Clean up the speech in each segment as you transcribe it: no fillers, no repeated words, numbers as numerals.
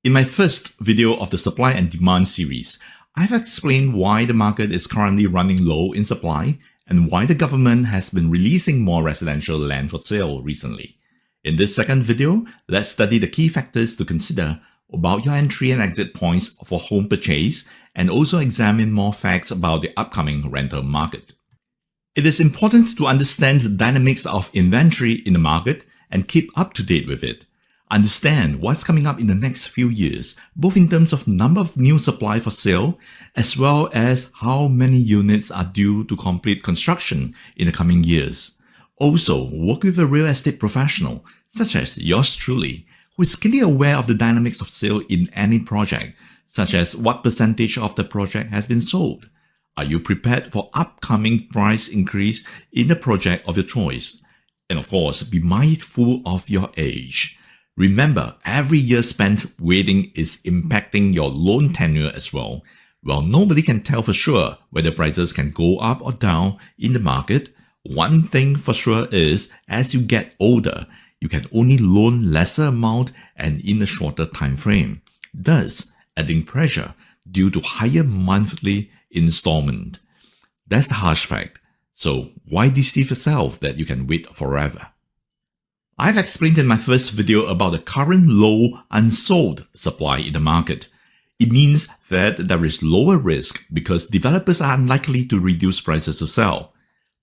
In my first video of the supply and demand series, I've explained why the market is currently running low in supply and why the government has been releasing more residential land for sale recently. In this second video, let's study the key factors to consider about your entry and exit points for home purchase and also examine more facts about the upcoming rental market. It is important to understand the dynamics of inventory in the market and keep up to date with it. Understand what's coming up in the next few years, both in terms of number of new supply for sale, as well as how many units are due to complete construction in the coming years. Also, work with a real estate professional, such as yours truly, who is keenly aware of the dynamics of sale in any project, such as what percentage of the project has been sold. Are you prepared for upcoming price increase in the project of your choice? And of course, be mindful of your age. Remember, every year spent waiting is impacting your loan tenure as well. While nobody can tell for sure whether prices can go up or down in the market, one thing for sure is, as you get older, you can only loan lesser amount and in a shorter time frame, thus adding pressure due to higher monthly installment. That's a harsh fact. So why deceive yourself that you can wait forever? I've explained in my first video about the current low unsold supply in the market. It means that there is lower risk because developers are unlikely to reduce prices to sell.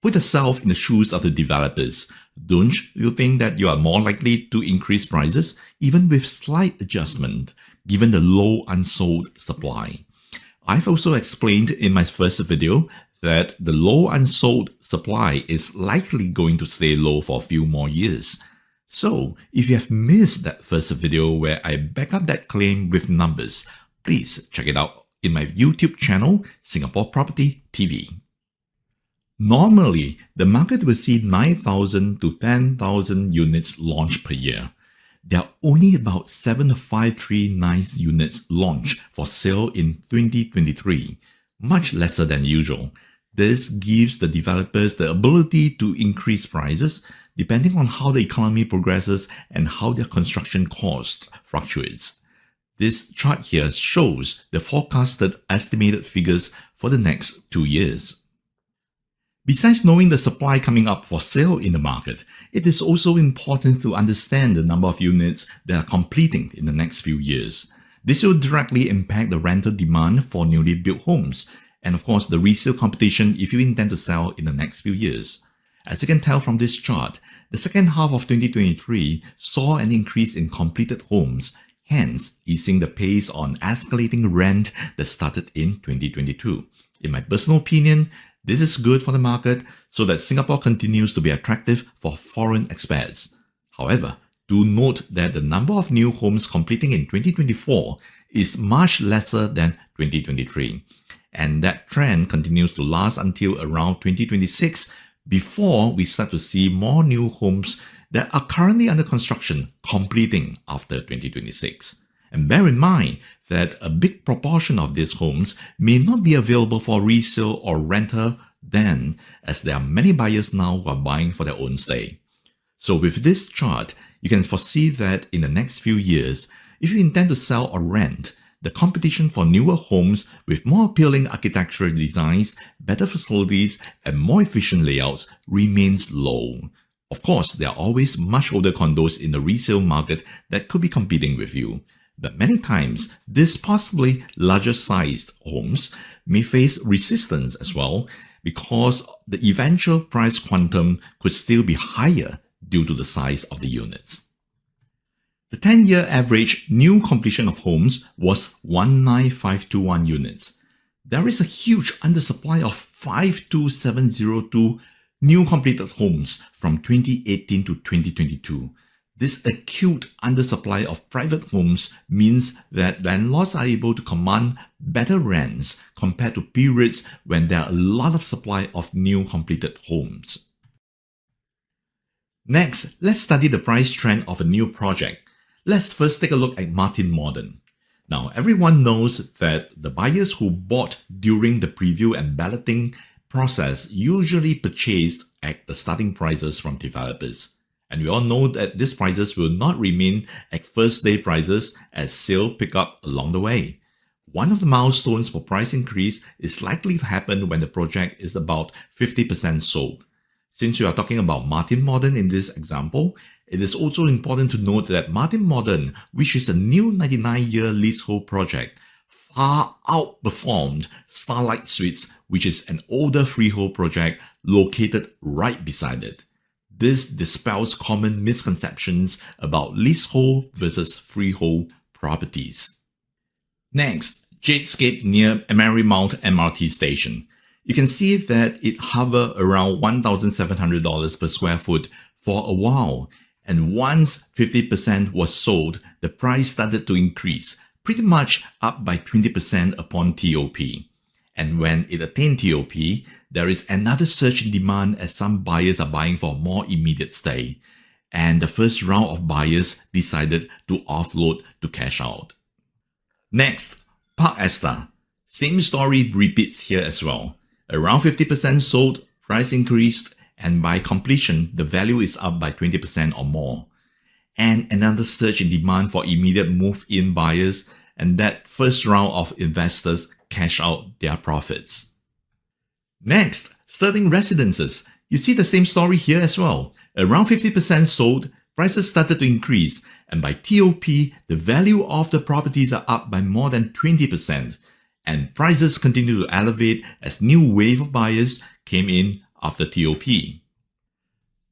Put yourself in the shoes of the developers. Don't you think that you are more likely to increase prices even with slight adjustment given the low unsold supply? I've also explained in my first video that the low unsold supply is likely going to stay low for a few more years. So, if you have missed that first video where I back up that claim with numbers, please check it out in my YouTube channel, Singapore Property TV. Normally, the market will see 9,000 to 10,000 units launched per year. There are only about 7,539 units launched for sale in 2023, much lesser than usual. This gives the developers the ability to increase prices depending on how the economy progresses and how their construction cost fluctuates. This chart here shows the forecasted estimated figures for the next 2 years. Besides knowing the supply coming up for sale in the market, it is also important to understand the number of units that are completing in the next few years. This will directly impact the rental demand for newly built homes, and of course the resale competition if you intend to sell in the next few years. As you can tell from this chart, the second half of 2023 saw an increase in completed homes, hence easing the pace on escalating rent that started in 2022. In my personal opinion, this is good for the market so that Singapore continues to be attractive for foreign expats. However, do note that the number of new homes completing in 2024 is much lesser than 2023. And that trend continues to last until around 2026 before we start to see more new homes that are currently under construction completing after 2026. And bear in mind that a big proportion of these homes may not be available for resale or rental then, as there are many buyers now who are buying for their own stay. So with this chart, you can foresee that in the next few years, if you intend to sell or rent, the competition for newer homes with more appealing architectural designs, better facilities, and more efficient layouts remains low. Of course, there are always much older condos in the resale market that could be competing with you. But many times, these possibly larger sized homes may face resistance as well because the eventual price quantum could still be higher due to the size of the units. The 10-year average new completion of homes was 19,521 units. There is a huge undersupply of 52,702 new completed homes from 2018 to 2022. This acute undersupply of private homes means that landlords are able to command better rents compared to periods when there are a lot of supply of new completed homes. Next, let's study the price trend of a new project. Let's first take a look at Martin Modern. Now, everyone knows that the buyers who bought during the preview and balloting process usually purchased at the starting prices from developers. And we all know that these prices will not remain at first day prices as sales pick up along the way. One of the milestones for price increase is likely to happen when the project is about 50% sold. Since we are talking about Martin Modern in this example, it is also important to note that Martin Modern, which is a new 99-year leasehold project, far outperformed Starlight Suites, which is an older freehold project located right beside it. This dispels common misconceptions about leasehold versus freehold properties. Next, Jadescape near Marymount MRT station. You can see that it hovered around $1,700 per square foot for a while, and once 50% was sold, the price started to increase, pretty much up by 20% upon TOP. And when it attained TOP, there is another surge in demand as some buyers are buying for more immediate stay. And the first round of buyers decided to offload to cash out. Next, Parc Esta. Same story repeats here as well. Around 50% sold, price increased, and by completion, the value is up by 20% or more. And another surge in demand for immediate move-in buyers, and that first round of investors cash out their profits. Next, Stirling Residences. You see the same story here as well. Around 50% sold, prices started to increase, and by TOP, the value of the properties are up by more than 20%, and prices continue to elevate as new wave of buyers came in after TOP.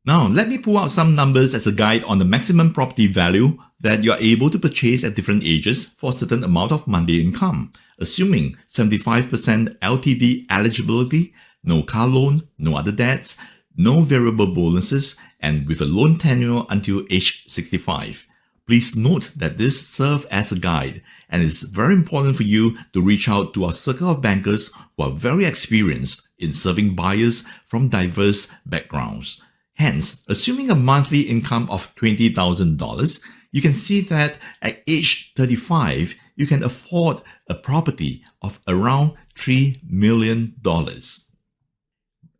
Now, let me pull out some numbers as a guide on the maximum property value that you are able to purchase at different ages for a certain amount of monthly income, assuming 75% LTV eligibility, no car loan, no other debts, no variable bonuses, and with a loan tenure until age 65. Please note that this serves as a guide, and it's very important for you to reach out to our circle of bankers who are very experienced in serving buyers from diverse backgrounds. Hence, assuming a monthly income of $20,000, you can see that at age 35, you can afford a property of around $3 million.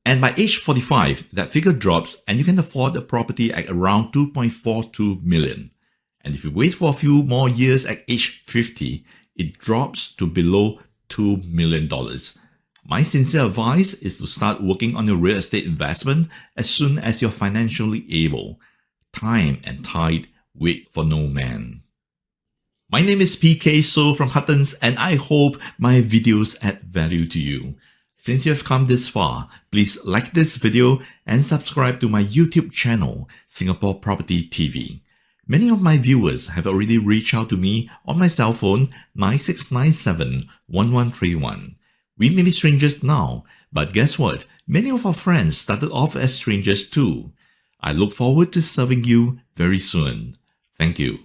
And by age 45, that figure drops and you can afford a property at around $2.42 million. And if you wait for a few more years at age 50, it drops to below $2 million. My sincere advice is to start working on your real estate investment as soon as you're financially able. Time and tide wait for no man. My name is PK So from Huttons, and I hope my videos add value to you. Since you have come this far, please like this video and subscribe to my YouTube channel, Singapore Property TV. Many of my viewers have already reached out to me on my cell phone 9697-1131. We may be strangers now, but guess what? Many of our friends started off as strangers too. I look forward to serving you very soon. Thank you.